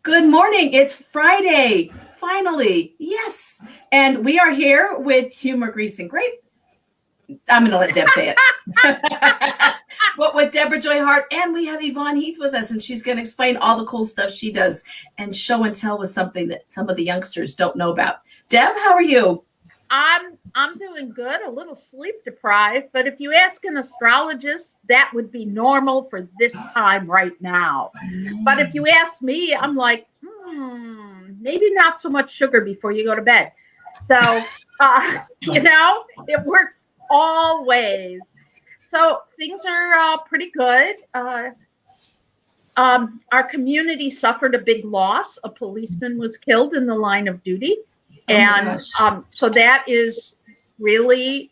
Good morning. It's Friday. Finally. Yes. And we are here with Humor, Grease, and Grape. I'm going to let Deb say it. But with Debra Joy Hart, and we have Yvonne Heath with us, and she's going to explain all the cool stuff she does and show and tell with something that some of the youngsters don't know about. Deb, how are you? I'm doing good, a little sleep deprived, but if you ask an astrologist, that would be normal for this time right now. But if you ask me, I'm like, maybe not so much sugar before you go to bed. So, it works always. So things are pretty good. Our community suffered a big loss. A policeman was killed in the line of duty. And so that is really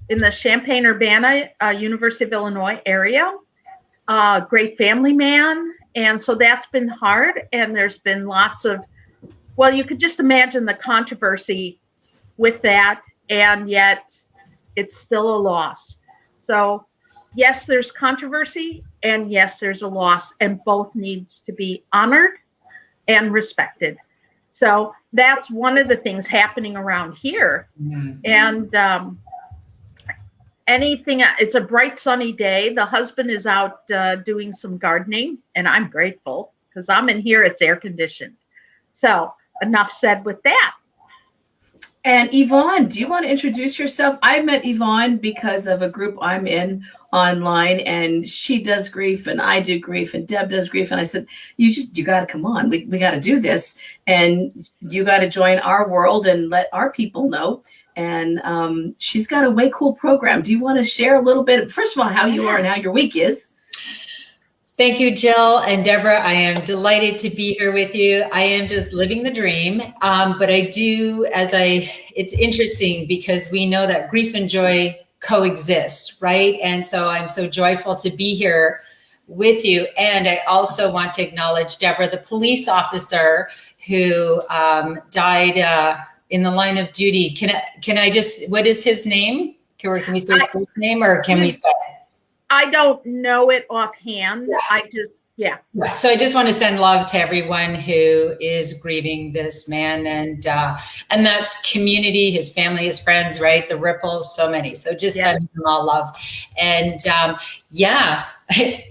in the Champaign-Urbana, University of Illinois area. Great family man. And so that's been hard. And there's been lots of, well, you could just imagine the controversy with that. And yet it's still a loss. So yes, there's controversy. And yes, there's a loss. And both needs to be honored and respected. So that's one of the things happening around here. Mm-hmm. And it's a bright sunny day. The husband is out doing some gardening, and I'm grateful because I'm in here, it's air conditioned. So enough said with that. And Yvonne, do you want to introduce yourself? I met Yvonne because of a group I'm in online, and she does grief and I do grief and Deb does grief. And I said, you got to come on. We got to do this. And you got to join our world and let our people know. And she's got a way cool program. Do you want to share a little bit, first of all, how you are and how your week is? Thank you, Jill and Debra. I am delighted to be here with you. I am just living the dream, but it's interesting because we know that grief and joy coexist, right? And so I'm so joyful to be here with you. And I also want to acknowledge Debra, the police officer who died in the line of duty. Can I just, what is his name? Can we say his full name, or can we say? I don't know it offhand. Yeah. So I just want to send love to everyone who is grieving this man, and that's community, his family, his friends, right? The ripples, so many. So just sending them all love. And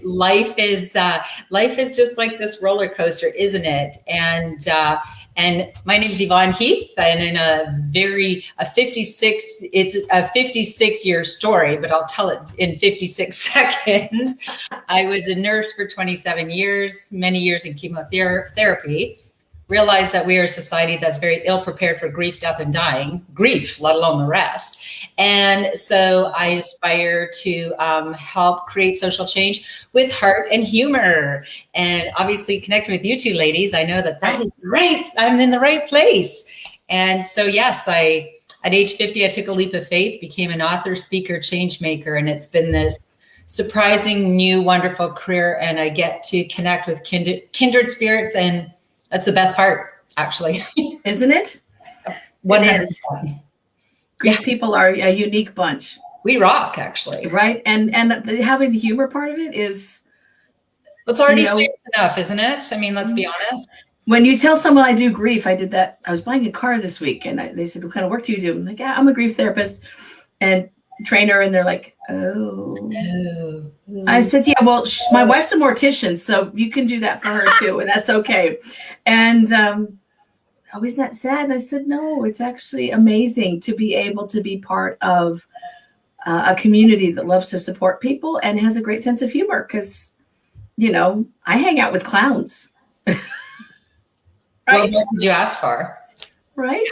life is just like this roller coaster, isn't it? And my name is Yvonne Heath, and in a 56-year story, but I'll tell it in 56 seconds. I was a nurse for 27 years, many years in chemotherapy, realized that we are a society that's very ill prepared for grief, death, and dying, grief, let alone the rest. And so I aspire to help create social change with heart and humor. And obviously connecting with you two ladies, I know that is right. I'm in the right place. And so, yes, at age 50, I took a leap of faith, became an author, speaker, change maker. And it's been this surprising, new, wonderful career. And I get to connect with kindred spirits, and that's the best part, actually. Isn't it? 100%. Grief people are a unique bunch. We rock, actually. Right? And having the humor part of it is... It's already serious enough, isn't it? I mean, let's be honest. When you tell someone I do grief, I did that. I was buying a car this week, and they said, what kind of work do you do? I'm like, I'm a grief therapist and trainer. And they're like, oh. I said, yeah, well, my wife's a mortician, so you can do that for her too, and that's okay. And isn't that sad? And I said, no, it's actually amazing to be able to be part of a community that loves to support people and has a great sense of humor, because, I hang out with clowns. Right? Well, what did you ask for? Right?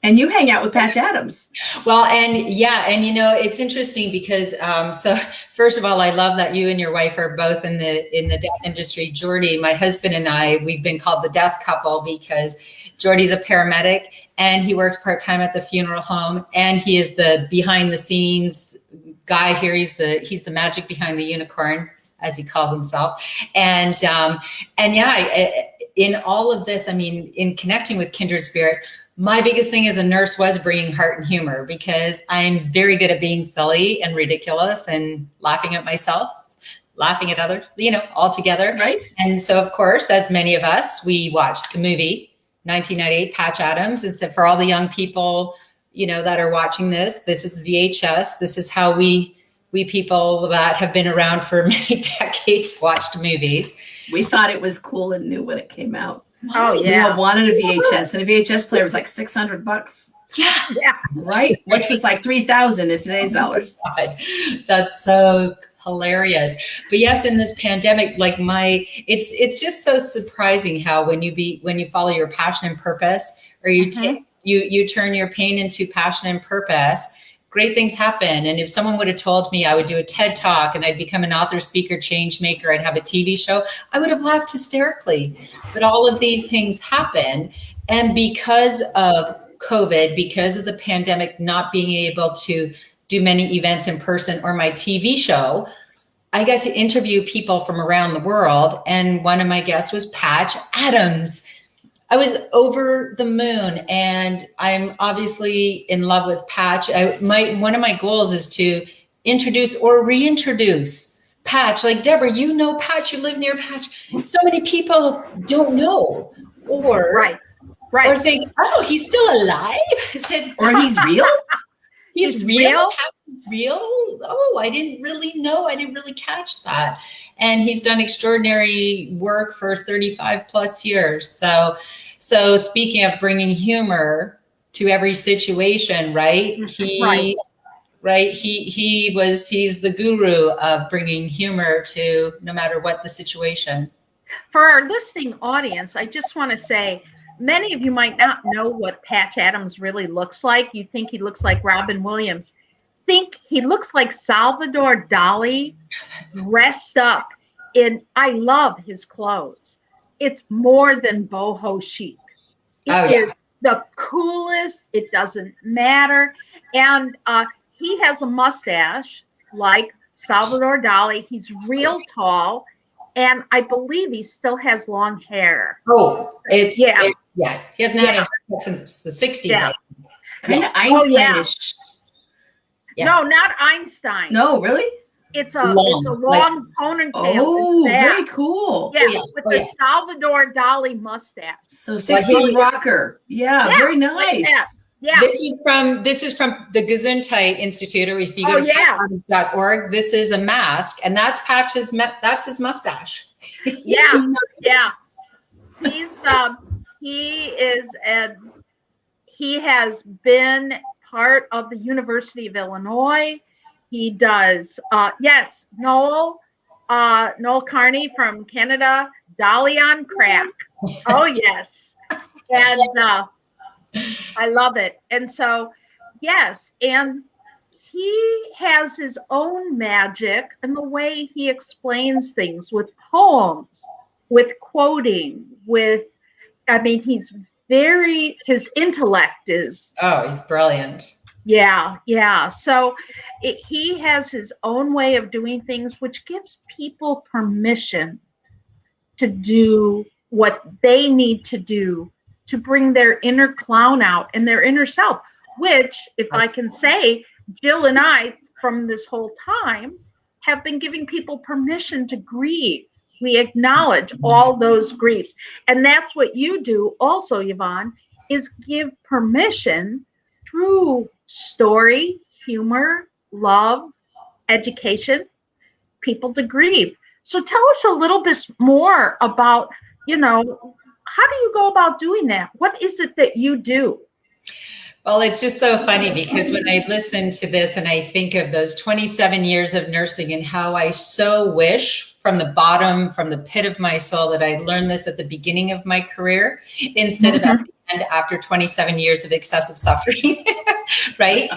And you hang out with Patch Adams. Well, and it's interesting because, so first of all, I love that you and your wife are both in the death industry. Jordy, my husband, and I, we've been called the death couple because Jordy's a paramedic and he works part-time at the funeral home, and he is the behind the scenes guy here. He's the magic behind the unicorn, as he calls himself. And in all of this, I mean, in connecting with kindred spirits, my biggest thing as a nurse was bringing heart and humor, because I'm very good at being silly and ridiculous and laughing at myself, laughing at others, all together. Right. And so, of course, as many of us, we watched the movie 1998, Patch Adams. And so for all the young people, that are watching this is VHS. This is how we people that have been around for many decades watched movies. We thought it was cool and new when it came out. Oh, yeah. We all wanted a VHS, and a VHS player was like $600. Yeah. Right? Which was like $3,000 in today's dollars. God, that's so hilarious. But yes, in this pandemic, it's just so surprising how when you follow your passion and purpose, or you turn your pain into passion and purpose, great things happen. And if someone would have told me I would do a TED Talk and I'd become an author, speaker, change maker, I'd have a TV show, I would have laughed hysterically. But all of these things happened. And because of COVID, because of the pandemic, not being able to do many events in person or my TV show, I got to interview people from around the world. And one of my guests was Patch Adams. I was over the moon, and I'm obviously in love with Patch. One of my goals is to introduce or reintroduce Patch. Like, Debra, Patch, you live near Patch. So many people don't know, or right. or think, oh, he's still alive. I said, or he's real. He's real. Real. Oh, I didn't really know. I didn't really catch that. And he's done extraordinary work for 35 plus years. So speaking of bringing humor to every situation, right? He's the guru of bringing humor to no matter what the situation. For our listening audience, I just want to say, many of you might not know what Patch Adams really looks like. You think he looks like Robin Williams. Think he looks like Salvador Dali dressed up in, I love his clothes. It's more than boho chic. It is the coolest. It doesn't matter. And he has a mustache like Salvador Dali. He's real tall. And I believe he still has long hair. Oh, he hasn't had a haircut since the 60s. Yeah. Kind of Einsteinish. Yeah. No, not Einstein. No, really? It's a long ponytail. Oh, very cool. Yeah, with the Salvador Dali mustache. So 60s rocker. Yeah, very nice. Like yeah. This is from the Gesundheit Institute, or if you go to .org, this is a mask, and that's Patch's. That's his mustache. Yeah. He has been part of the University of Illinois. He does, Noel Carney from Canada, Dolly on crack. Oh, yes. And I love it. And so, yes, and he has his own magic and the way he explains things with poems, with quoting, his intellect is. Oh, he's brilliant. Yeah. So he has his own way of doing things, which gives people permission to do what they need to do to bring their inner clown out and their inner self, which, if I can say, Jill and I, from this whole time, have been giving people permission to grieve. We acknowledge all those griefs. And that's what you do also, Yvonne, is give permission through story, humor, love, education, people to grieve. So tell us a little bit more about, how do you go about doing that? What is it that you do? Well, it's just so funny because when I listen to this and I think of those 27 years of nursing and how I so wish from the pit of my soul that I learned this at the beginning of my career instead of at the end after 27 years of excessive suffering, right?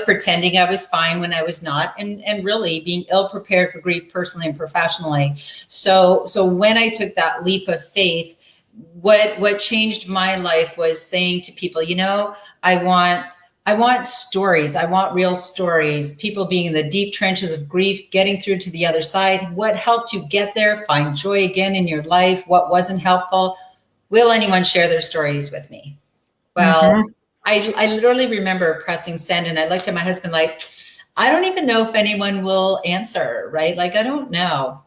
Pretending I was fine when I was not, and really being ill prepared for grief personally and professionally. So when I took that leap of faith, what changed my life was saying to people, I want stories. I want real stories, people being in the deep trenches of grief, getting through to the other side. What helped you get there? Find joy again in your life. What wasn't helpful? Will anyone share their stories with me? Well, I literally remember pressing send, and I looked at my husband like, I don't even know if anyone will answer, right? Like, I don't know.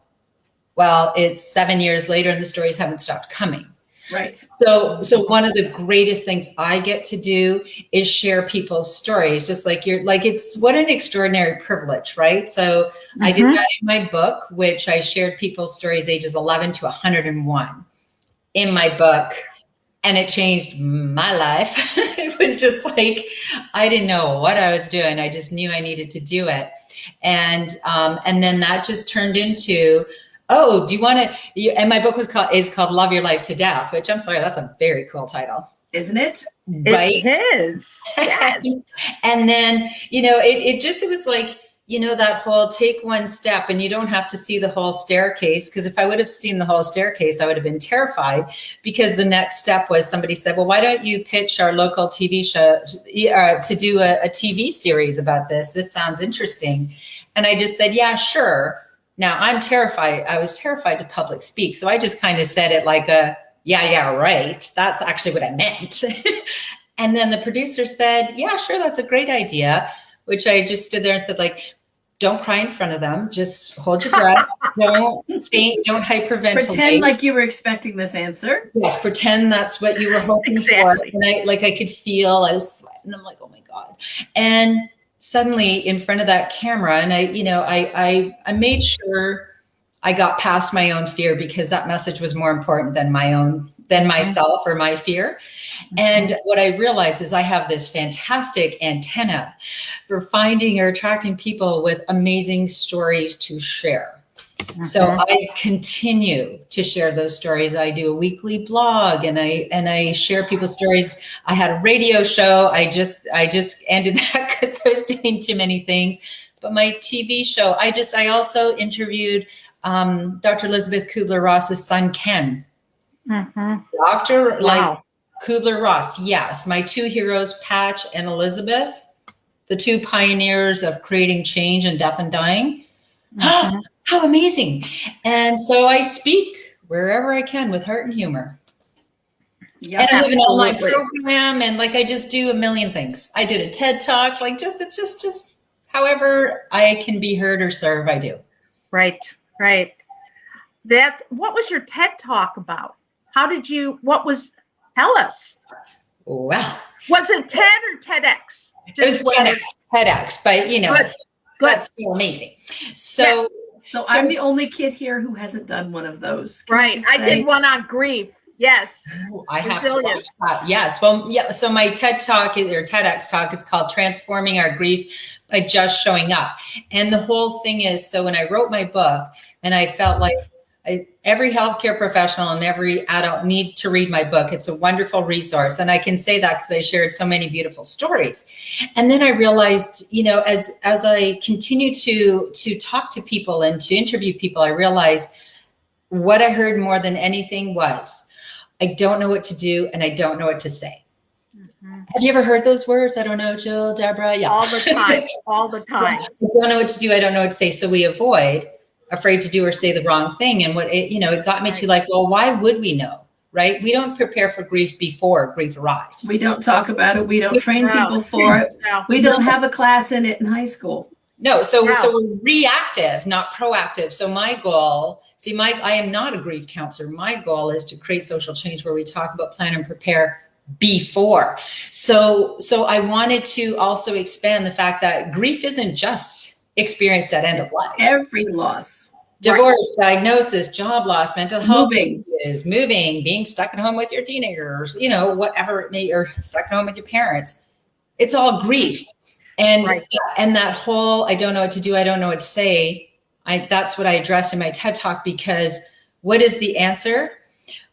Well, it's 7 years later and the stories haven't stopped coming. Right. So one of the greatest things I get to do is share people's stories, just like it's what an extraordinary privilege, right? So I did that in my book, which I shared people's stories ages 11 to 101 in my book. And it changed my life. It was just like, I didn't know what I was doing. I just knew I needed to do it. And then that just turned into, oh, do you want to, and my book is called Love Your Life to Death, which I'm sorry, that's a very cool title. Isn't it? Right? It is. Yes. And then, it was like, that whole take one step, and you don't have to see the whole staircase. Because if I would have seen the whole staircase, I would have been terrified, because the next step was somebody said, well, why don't you pitch our local TV show to do a TV series about this? This sounds interesting. And I just said, yeah, sure. Now I'm terrified. I was terrified to public speak. So I just kind of said it like yeah, right. That's actually what I meant. And then the producer said, yeah, sure. That's a great idea. Which I just stood there and said, like, don't cry in front of them. Just hold your breath. Don't faint. Don't hyperventilate. Pretend like you were expecting this answer. Yes, pretend that's what you were hoping for. And I could feel, I was sweating. I'm like, oh my God. And suddenly in front of that camera, and I made sure I got past my own fear, because that message was more important than myself or my fear. And what I realized is I have this fantastic antenna for finding or attracting people with amazing stories to share. So I continue to share those stories. I do a weekly blog, and I share people's stories. I had a radio show. I just ended that because I was doing too many things. But my TV show, I also interviewed Dr. Elizabeth Kubler-Ross's son, Ken. Dr. Like Kubler-Ross. Yes. My two heroes, Patch and Elizabeth, the two pioneers of creating change in death and dying. How amazing. And so I speak wherever I can with heart and humor. Yeah, and I have an online program, and like, I just do a million things. I did a TED Talk, like it's just however I can be heard or serve, I do. Right. What was your TED Talk about? Tell us. Well, was it TED or TEDx? It was TEDx, but that's still amazing. So I'm the only kid here who hasn't done one of those. Right. I did one on grief. Yes. I have to watch that. Yes. Well, yeah. So my TED Talk or TEDx talk is called Transforming Our Grief by Just Showing Up. And the whole thing is, so when I wrote my book, and I felt like every healthcare professional and every adult needs to read my book. It's a wonderful resource. And I can say that because I shared so many beautiful stories. And then I realized, as I continue to talk to people and to interview people, I realized what I heard more than anything was, I don't know what to do and I don't know what to say. Have you ever heard those words? I don't know, Jill, Debra? Yeah. All the time. All the time. I don't know what to do. I don't know what to say. So we avoid, afraid to do or say the wrong thing. And it got me to like, well, why would we know? Right? We don't prepare for grief before grief arrives. We don't talk about it. We don't train people for it. We don't have a class in it in high school. No. So we're reactive, not proactive. So my goal, I am not a grief counselor. My goal is to create social change where we talk about, plan, and prepare before. So I wanted to also expand the fact that grief isn't just experienced at end of life. Every loss. Divorce, diagnosis, job loss, mental health issues, moving, being stuck at home with your teenagers, whatever it may, or stuck at home with your parents. It's all grief. And and that whole, I don't know what to do, I don't know what to say. That's what I addressed in my TED Talk, because what is the answer?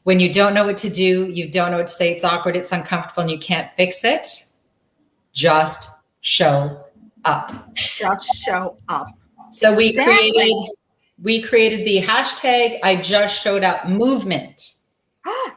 When you don't know what to do, you don't know what to say, it's awkward, it's uncomfortable, and you can't fix it, just show up. Just show up. So we created the hashtag I Just Showed Up movement. I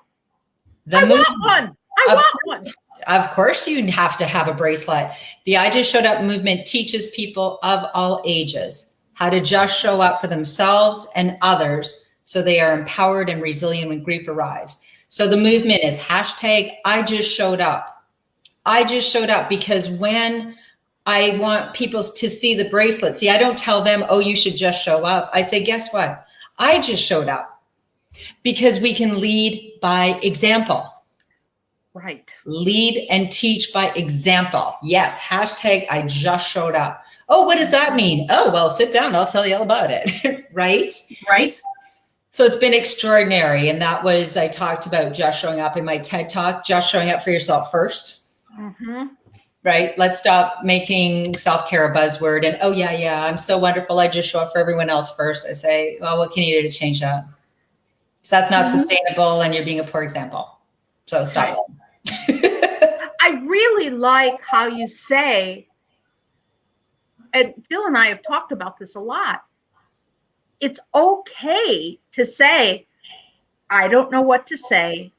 want one. Of course you have to have a bracelet. The I Just Showed Up movement teaches people of all ages how to just show up for themselves and others so they are empowered and resilient when grief arrives. So the movement is hashtag I Just Showed Up. I just showed up, because when I want people to see the bracelet. See, I don't tell them, oh, you should just show up. I say, guess what? I just showed up because we can lead by example. Right. Lead and teach by example. Yes. Hashtag I just showed up. Oh, what does that mean? Oh, well, sit down. I'll tell you all about it. Right? Right. So it's been extraordinary. And that was, I talked about just showing up in my TED Talk, just showing up for yourself first. Mm-hmm. Right? Let's stop making self-care a buzzword. And, oh, yeah, I'm so wonderful. I just show up for everyone else first. I say, well, what can you do to change that? So that's not sustainable and you're being a poor example. So stop it. I really like how you say, and Jill and I have talked about this a lot. It's okay to say, I don't know what to say.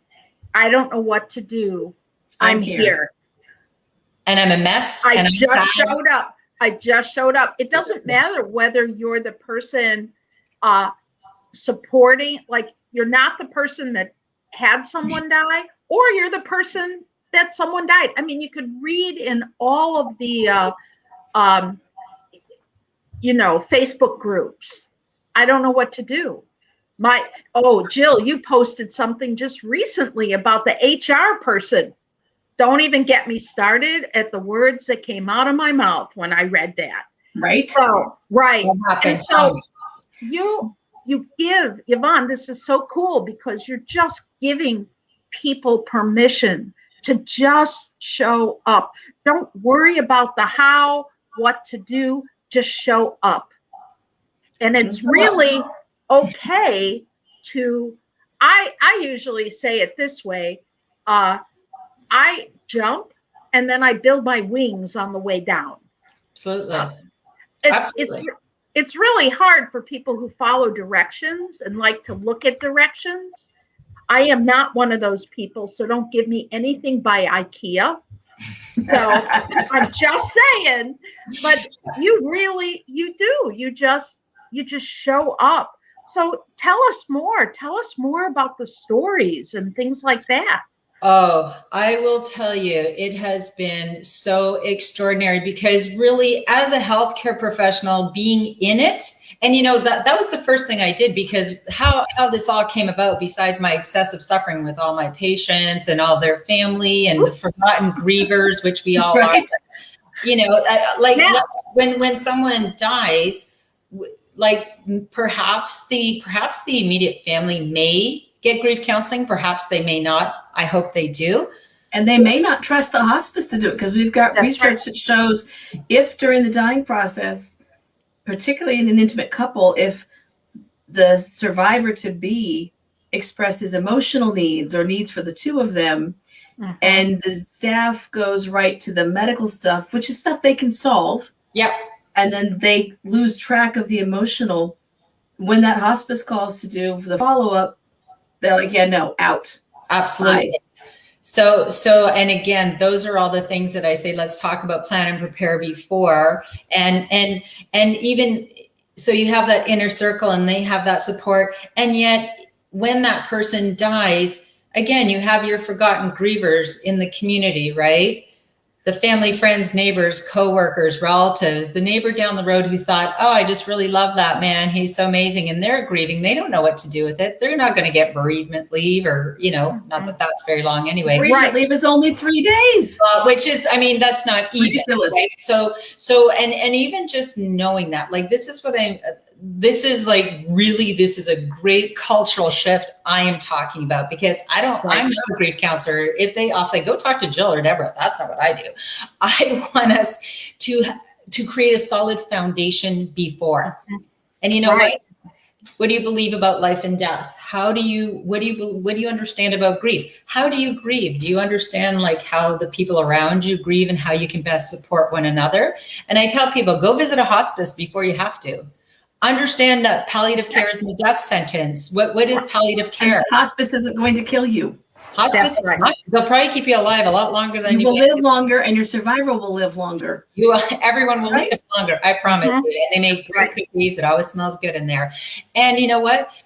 I don't know what to do. I'm here. And I'm a mess. I just showed up. I just showed up. It doesn't matter whether you're the person supporting, like you're not the person that had someone die, or you're the person that someone died. I mean, you could read in all of the, Facebook groups. I don't know what to do. Jill, you posted something just recently about the HR person. Don't even get me started at the words that came out of my mouth when I read that. Right. So, right. And so you give, Yvonne, this is so cool because you're just giving people permission to just show up. Don't worry about the how, what to do, just show up. And it's really okay to, I usually say it this way, I jump and then I build my wings on the way down. Absolutely. It's really hard for people who follow directions and like to look at directions. I am not one of those people, so don't give me anything by IKEA. So I'm just saying, but you do. You just show up. So tell us more about the stories and things like that. Oh, I will tell you, it has been so extraordinary because really as a healthcare professional being in it, and that was the first thing I did because how this all came about besides my excessive suffering with all my patients and all their family and the forgotten grievers, which we all are, when someone dies, like perhaps the immediate family may get grief counseling. Perhaps they may not. I hope they do. And they may not trust the hospice to do it because we've got research that shows if during the dying process, particularly in an intimate couple, if the survivor to be expresses emotional needs or needs for the two of them, and the staff goes right to the medical stuff, which is stuff they can solve. Yep. And then they lose track of the emotional. When that hospice calls to do the follow-up, they're like, yeah, no, out. Absolutely. Bye. So, and again, those are all the things that I say, let's talk about plan and prepare before. And even, so you have that inner circle and they have that support. And yet when that person dies, again, you have your forgotten grievers in the community, right? The family, friends, neighbors, coworkers, relatives, the neighbor down the road who thought, oh, I just really love that man. He's so amazing. And they're grieving. They don't know what to do with it. They're not going to get bereavement leave or, not that that's very long anyway. Bereavement leave is only 3 days. Which is, that's not even. Right? So, and even just knowing that, like, this is a great cultural shift I am talking about because I'm not a grief counselor. I'll say, go talk to Jill or Debra. That's not what I do. I want us to create a solid foundation before. And what do you believe about life and death? What do you understand about grief? How do you grieve? Do you understand like how the people around you grieve and how you can best support one another? And I tell people, go visit a hospice before you have to. Understand that palliative care isn't a death sentence. What is palliative care? And hospice isn't going to kill you. Hospice, they'll probably keep you alive a lot longer than you will live longer, and your survivor will live longer. Everyone will live longer. I promise you. And they make great cookies. It always smells good in there. And you know what?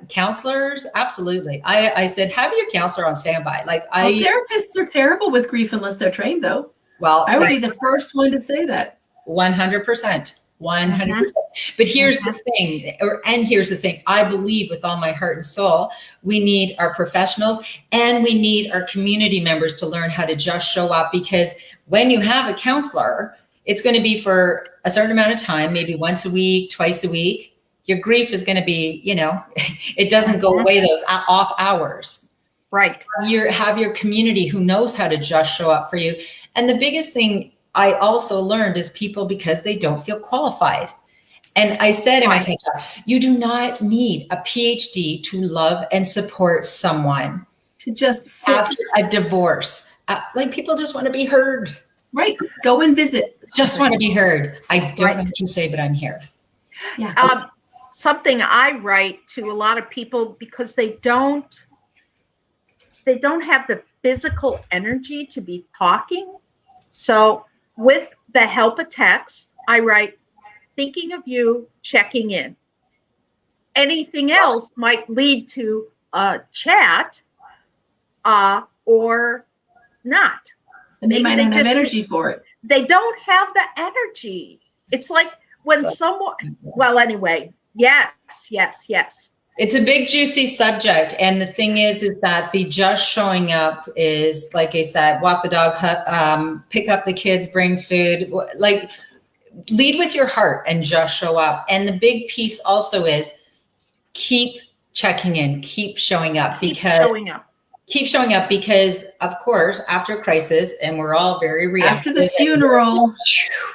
Counselors, absolutely. I said, have your counselor on standby. Therapists are terrible with grief unless they're trained, though. Well, I would be the first one to say that. 100%. 100%. But here's the thing, and here's the thing. I believe with all my heart and soul, we need our professionals and we need our community members to learn how to just show up, because when you have a counselor, it's going to be for a certain amount of time, maybe once a week, twice a week. Your grief is going to be, it doesn't go away those off hours. Right. You have your community who knows how to just show up for you. And the biggest thing I also learned is people, because they don't feel qualified. And I said in my TED Talk, you do not need a PhD to love and support someone. To just sit. After a divorce. Like, people just want to be heard. Right. Go and visit. Just want to be heard. I don't know what to say, but I'm here. Yeah. Something I write to a lot of people, because they don't have the physical energy to be talking. So with the help of text, I write, thinking of you, checking in. Anything else might lead to a chat or not. And they might not have energy for it. They don't have the energy. It's like when someone, well, anyway, yes. It's a big, juicy subject. And the thing is that the just showing up is, like I said, walk the dog, pick up the kids, bring food, like lead with your heart and just show up. And the big piece also is keep checking in, keep showing up, keep showing up because, of course, after a crisis, and we're all very reactive. After the funeral.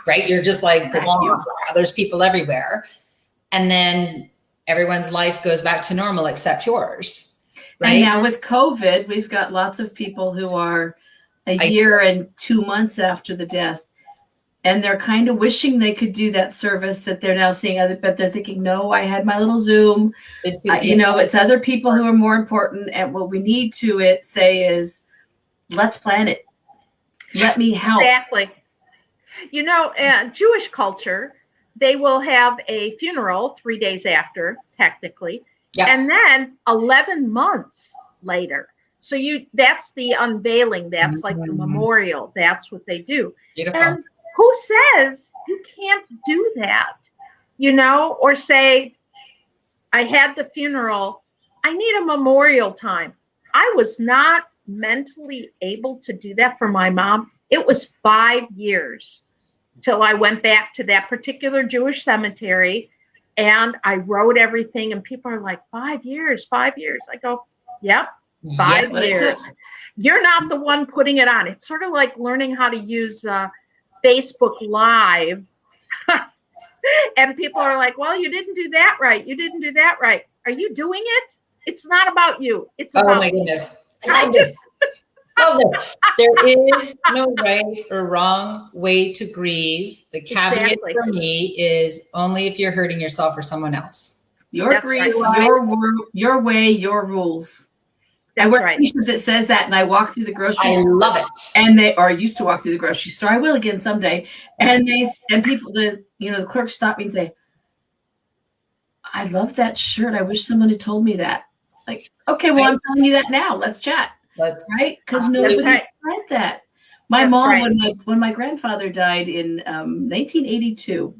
Right? You're just like, there's people everywhere. And then everyone's life goes back to normal except yours. Right? And now with COVID, we've got lots of people who are a year and 2 months after the death. And they're kind of wishing they could do that service that they're now seeing other, but they're thinking, no, I had my little Zoom. It's other people who are more important. And what we need to say is, let's plan it. Let me help. Exactly. Jewish culture, they will have a funeral 3 days after, technically, and then 11 months later. So that's the unveiling. That's like the memorial. That's what they do. Beautiful. And who says you can't do that? Or say, I had the funeral, I need a memorial time. I was not mentally able to do that for my mom. It was 5 years till I went back to that particular Jewish cemetery and I wrote everything, and people are like, 5 years. I go, yep, 5 years. You're not the one putting it on. It's sort of like learning how to use Facebook Live. And people are like, well, you didn't do that right. Are you doing it? It's not about you. It's about my goodness. Love it. There is no right or wrong way to grieve. The caveat for me is only if you're hurting yourself or someone else. Your grief, your way, your rules. I wear a t-shirt that says that, and I walk through the grocery store. I love it. And I used to walk through the grocery store. I will again someday. And people, the clerks stop me and say, I love that shirt. I wish someone had told me that. Like, okay, well, I'm telling you that now. Let's chat. Right? Because nobody said that. My mom, when my grandfather died in 1982,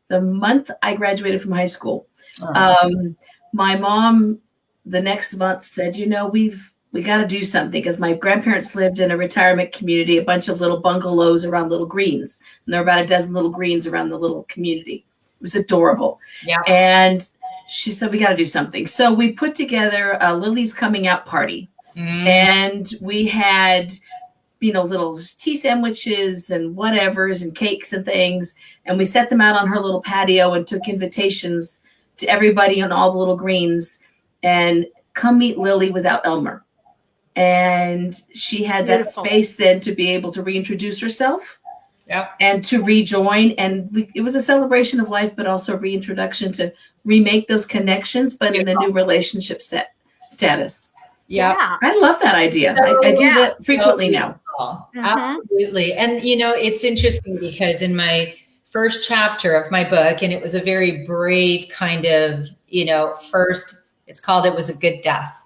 the month I graduated from high school, my mom the next month said, we got to do something, because my grandparents lived in a retirement community, a bunch of little bungalows around little greens. And there were about a dozen little greens around the little community. It was adorable. Yeah. And she said, we got to do something. So we put together a Lily's coming out party. And we had, little tea sandwiches and whatevers and cakes and things. And we set them out on her little patio and took invitations to everybody on all the little greens. And come meet Lily without Elmer. And she had that space then to be able to reintroduce herself and to rejoin. And it was a celebration of life, but also reintroduction to remake those connections, but in a new relationship status. Yeah. I love that idea. I do that frequently now. Absolutely. And, it's interesting because in my first chapter of my book, and it was a very brave kind of, first, it's called It Was a Good Death.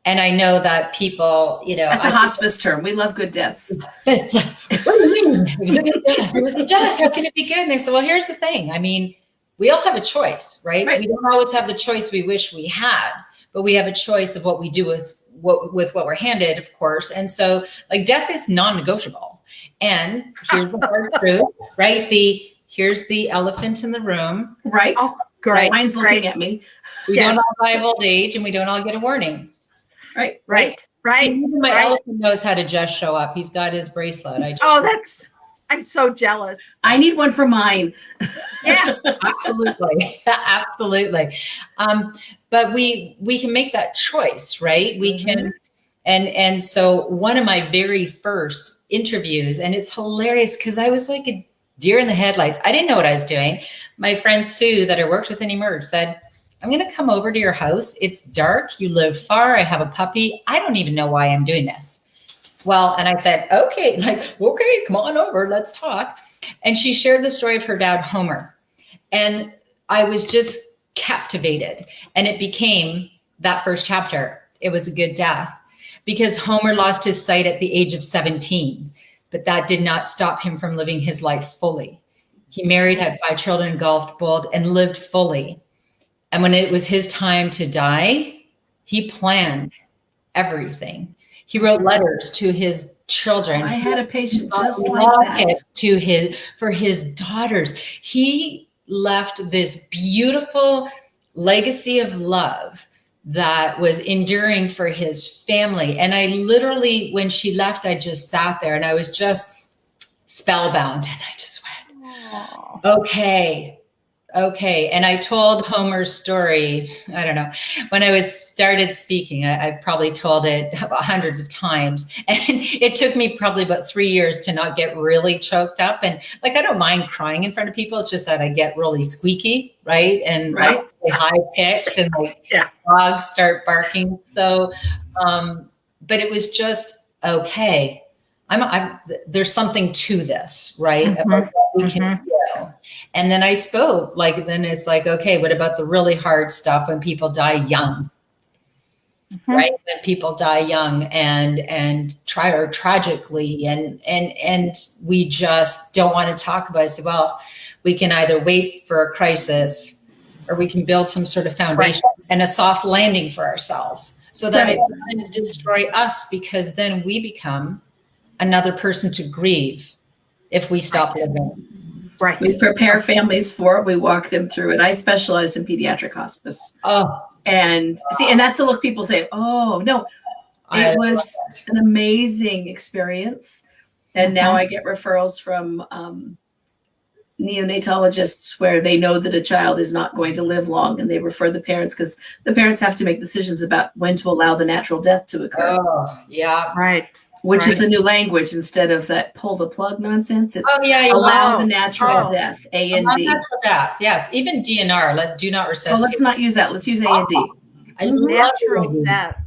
And I know that people, That's a hospice term. We love good deaths. What do you mean? It was a good death. It was a death. How can it be good? And they said, well, here's the thing. I mean, we all have a choice, right? We don't always have the choice we wish we had, but we have a choice of what we do with what we're handed, of course. And so like death is non-negotiable. And here's the hard truth, right? Here's the elephant in the room. Right. Oh, great. Mine's looking at me. We don't all die of old age and we don't all get a warning. Right. See, even my elephant knows how to just show up. He's got his bracelet. I'm so jealous. I need one for mine. Yeah, absolutely. Absolutely. But we can make that choice, right? We can. And so one of my very first interviews, and it's hilarious because I was like a deer in the headlights. I didn't know what I was doing. My friend Sue that I worked with in Emerge said, I'm going to come over to your house. It's dark. You live far. I have a puppy. I don't even know why I'm doing this. Well, and I said, okay, come on over. Let's talk. And she shared the story of her dad, Homer. And I was just captivated. And it became that first chapter. It was a good death because Homer lost his sight at the age of 17, but that did not stop him from living his life fully. He married, had 5 children, golfed, bowled, and lived fully. And when it was his time to die, he planned everything. He wrote letters to his children. I had a patient just like that. For his daughters. He left this beautiful legacy of love that was enduring for his family. And I literally, when she left, I just sat there and I was just spellbound. And I just went, okay. And I told Homer's story, I don't know, when I started speaking, I've probably told it hundreds of times. And it took me probably about 3 years to not get really choked up. And like, I don't mind crying in front of people. It's just that I get really squeaky, right? And like high pitched and like dogs start barking. So, but it was just, okay. There's something to this, right? About what we can do. And then I spoke, then it's like, okay, what about the really hard stuff when people die young, right? When people die young and tragically, and we just don't want to talk about it. So, well, we can either wait for a crisis or we can build some sort of foundation and a soft landing for ourselves so that it doesn't destroy us, because then we become another person to grieve if we stop living. Right. We prepare families for it. We walk them through it. I specialize in pediatric hospice. And that's the look people say, oh, no, it was an amazing experience. And now I get referrals from neonatologists where they know that a child is not going to live long, and they refer the parents because the parents have to make decisions about when to allow the natural death to occur. Which is the new language instead of that pull the plug nonsense. It's allow the natural death, A&D. Natural death, yes. Even DNR, do not resuscitate. Well, let's not use that. Let's use A&D. Natural death.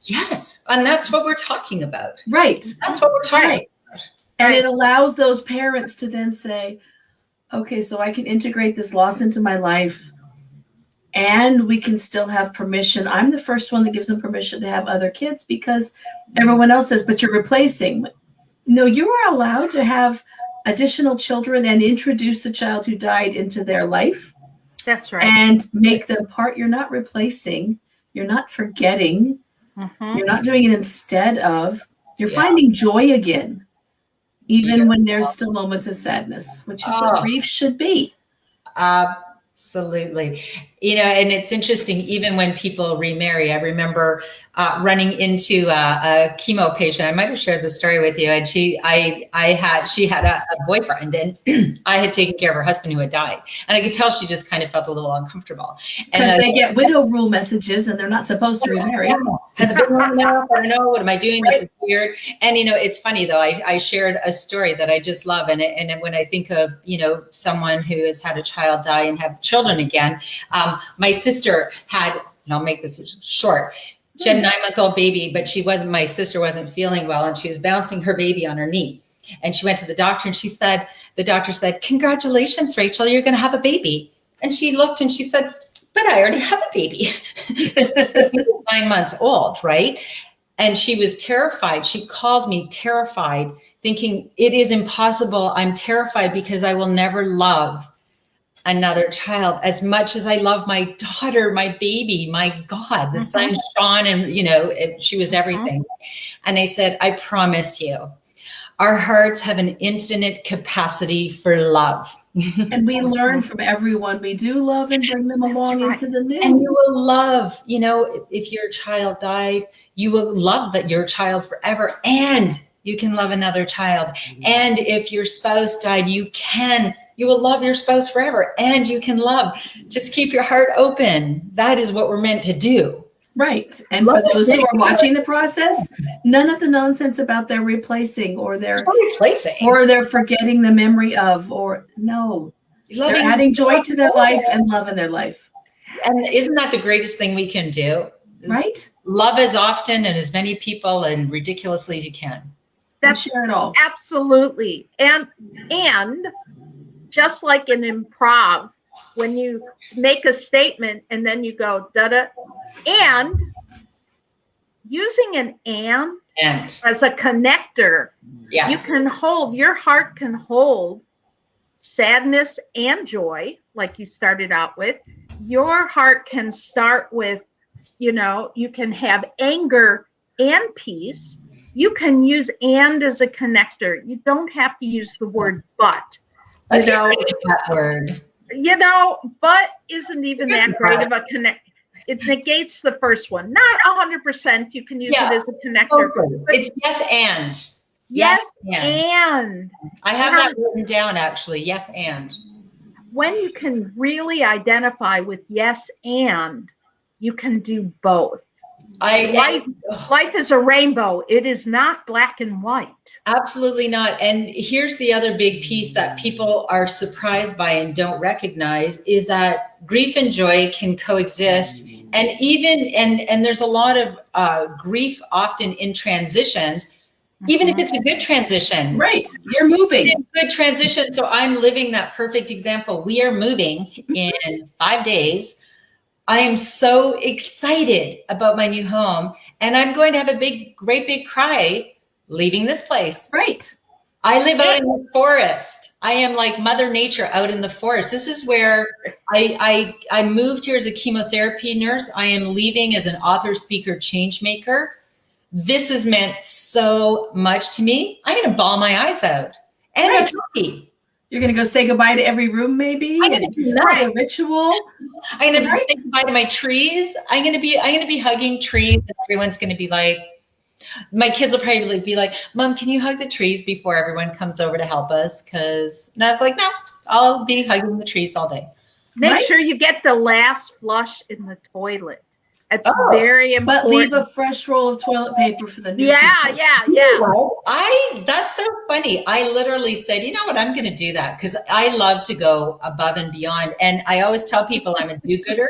Yes, and that's what we're talking about. Right. That's what we're talking about. And it allows those parents to then say, okay, so I can integrate this loss into my life, and we can still have permission. I'm the first one that gives them permission to have other kids, because everyone else says, but you're replacing. No, you are allowed to have additional children and introduce the child who died into their life. That's right. And make them part. You're not replacing. You're not forgetting. You're not doing it instead of. You're finding joy again, even when there's still moments of sadness, which is what grief should be. Absolutely. And it's interesting, even when people remarry, I remember running into a chemo patient. I might have shared the story with you. And she had a boyfriend, and I had taken care of her husband who had died. And I could tell she just kind of felt a little uncomfortable. Because they get widow rule messages and they're not supposed to remarry. Has it been long enough? I don't know. What am I doing? This is weird. And, it's funny, though. I shared a story that I just love. And when I think of, someone who has had a child die and have children again, my sister had, and I'll make this short, she had a 9-month-old baby, but my sister wasn't feeling well, and she was bouncing her baby on her knee. And she went to the doctor, and the doctor said, congratulations, Rachel, you're going to have a baby. And she looked and she said, but I already have a baby. He was 9 months old, right? And she was terrified. She called me terrified, thinking it is impossible. I'm terrified because I will never love another child as much as I love my daughter, my baby. My God, the sun shone, and she was everything. And I said, I promise you, our hearts have an infinite capacity for love. And we learn from everyone we do love and bring them along into the new. And you will love, if your child died, you will love your child forever, and you can love another child. And if your spouse died, you will love your spouse forever, and you can love. Just keep your heart open. That is what we're meant to do. Right. And for those who are watching the process, none of the nonsense about their replacing or their forgetting the memory of, or no, they're adding joy to their life and love in their life. And isn't that the greatest thing we can do? Right. Love as often and as many people and ridiculously as you can. That's share it all. Absolutely. And just like in improv, when you make a statement and then you go da-da, and using an and as a connector, yes, your heart can hold sadness and joy, like you started out with. Your heart can start with, you can have anger and peace. You can use and as a connector. You don't have to use the word but. Let's get rid of that word. But isn't even that great of a connect. It negates the first one. Not 100%. You can use it as a connector. It's yes and. Yes and. I have that written down, actually. Yes and. When you can really identify with yes and, you can do both. Life is a rainbow. It is not black and white. Absolutely not. And here's the other big piece that people are surprised by and don't recognize is that grief and joy can coexist. And and there's a lot of grief often in transitions, even if it's a good transition. Right. You're moving. Good transition. So I'm living that perfect example. We are moving in 5 days. I am so excited about my new home, and I'm going to have a great big cry leaving this place. Right. I live out in the forest. I am like Mother Nature out in the forest. This is where I moved here as a chemotherapy nurse. I am leaving as an author, speaker, change maker. This has meant so much to me. I'm going to bawl my eyes out. And I'm happy. You're going to go say goodbye to every room, maybe. I'm going to do that. A ritual. I'm going to say goodbye to my trees. I'm going to be hugging trees, and everyone's going to be like, my kids will probably be like, Mom, can you hug the trees before everyone comes over to help us? And I was like, no, I'll be hugging the trees all day. Make sure you get the last flush in the toilet. It's very important. But leave a fresh roll of toilet paper for the new people. That's so funny. I literally said, you know what, I'm going to do that because I love to go above and beyond. And I always tell people I'm a do-gooder,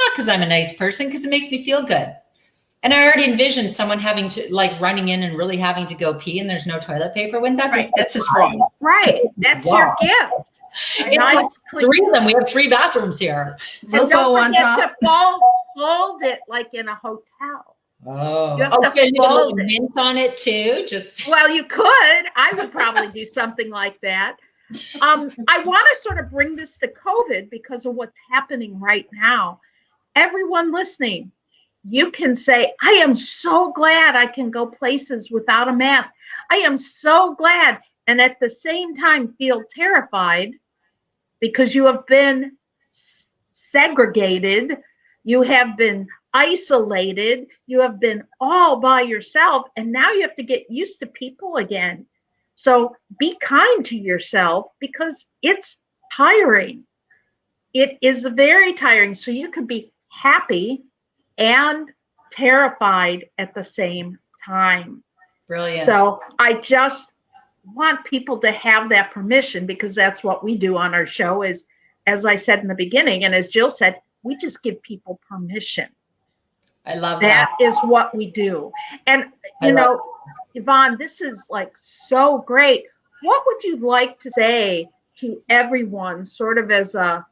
not because I'm a nice person, because it makes me feel good. And I already envisioned someone having to running in and really having to go pee and there's no toilet paper. Wouldn't that be That's just wrong. Right. That's your gift. It's like 3 of them. We have 3 bathrooms here. And don't forget to fold it like in a hotel. Oh, you have to fold it. Mint on it too. Well, you could. I would probably do something like that. I want to sort of bring this to COVID because of what's happening right now. Everyone listening, you can say, I am so glad I can go places without a mask. I am so glad. And at the same time, feel terrified because you have been segregated. You have been isolated. You have been all by yourself. And now you have to get used to people again. So be kind to yourself because it's tiring. It is very tiring. So you could be happy and terrified at the same time. Brilliant. So I just want people to have that permission because that's what we do on our show is, as I said in the beginning, and as Jill said, we just give people permission. I love that. That is what we do. And, Yvonne, this is like so great. What would you like to say to everyone sort of as a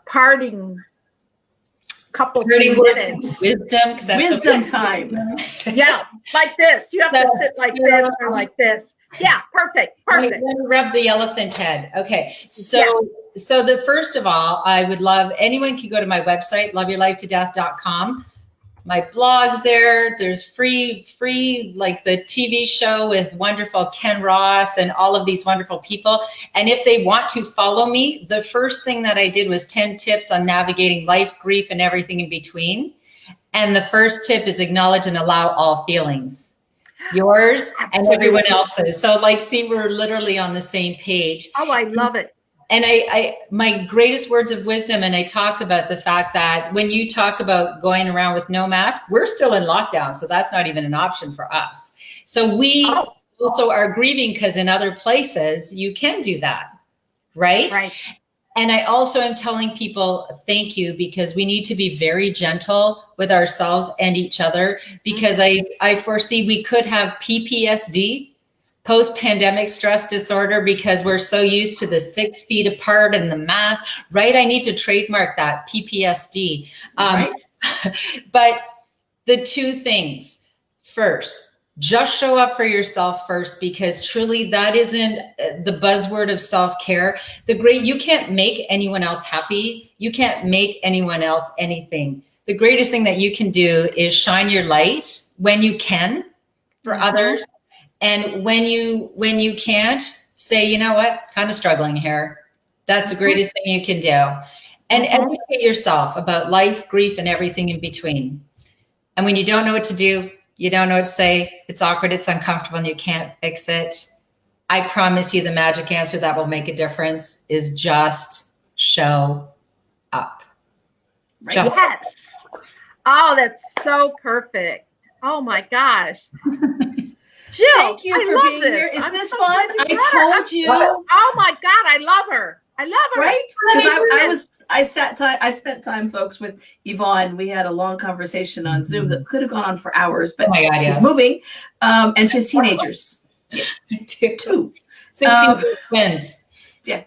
parting couple 30 words of minutes. wisdom. Wisdom time. Yeah, like this. You have to sit like this or like this. Yeah, perfect. Let me rub the elephant head. Okay, so the first of all, I would love, anyone can go to my website, loveyourlifetodeath.com. My blog's there. There's free, like the TV show with wonderful Ken Ross and all of these wonderful people. And if they want to follow me, the first thing that I did was 10 tips on navigating life, grief, and everything in between. And the first tip is acknowledge and allow all feelings. Yours and everyone else's. So like, see, we're literally on the same page. Oh, I love it. And I my greatest words of wisdom, and I talk about the fact that when you talk about going around with no mask, we're still in lockdown. So that's not even an option for us. So we also are grieving because in other places you can do that. Right. Right. And I also am telling people, thank you, because we need to be very gentle with ourselves and each other, because I foresee we could have PTSD, post-pandemic stress disorder, because we're so used to the 6 feet apart and the mask, right? I need to trademark that, PTSD. Right. But the two things, first, just show up for yourself first, because truly that isn't the buzzword of self-care. You can't make anyone else happy. You can't make anyone else anything. The greatest thing that you can do is shine your light when you can for others. And when you can't, say, you know what, kind of struggling here. That's the greatest thing you can do. And educate yourself about life, grief, and everything in between. And when you don't know what to do, you don't know what to say, it's awkward, it's uncomfortable, and you can't fix it, I promise you the magic answer that will make a difference is just show up. Right. Yes. Oh, that's so perfect. Oh my gosh. Jill, thank you for being here. Is this fun? I told you. Oh my God, I love her. I love her. Right? Because I spent time, folks, with Yvonne. We had a long conversation on Zoom that could have gone on for hours, but she's moving. And she has teenagers. Yeah. Two. 16 twins. Yeah,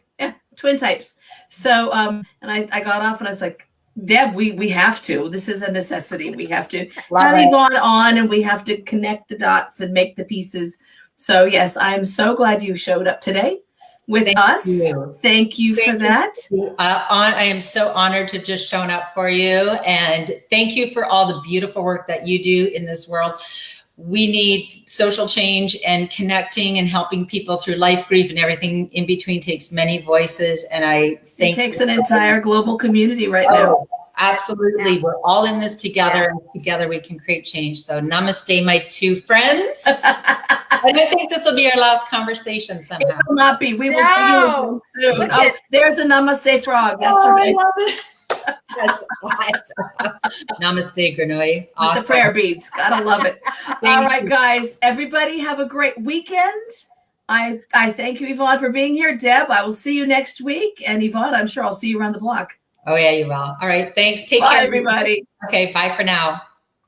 twin types. So and I got off and I was like, Deb, we have to. This is a necessity. We have to have Yvonne on, and we have to connect the dots and make the pieces. So yes, I'm so glad you showed up today with us. Thank you for that. I am so honored to just shown up for you, and thank you for all the beautiful work that you do in this world. We need social change, and connecting and helping people through life, grief, and everything in between takes many voices. And I think it takes an entire global community right now. Absolutely. We're all in this together, and together we can create change. So namaste, my two friends. And I think this will be our last conversation somehow. It will not be. We will see you soon. Oh, there's a namaste frog. That's right. I love it. That's awesome. Namaste, Granoi. Awesome. With the prayer beads. Gotta love it. All right, guys. Everybody have a great weekend. I thank you, Yvonne, for being here. Deb, I will see you next week. And Yvonne, I'm sure I'll see you around the block. Oh, yeah, you will. All right. Thanks. Take care. Bye, everybody. Okay. Bye for now.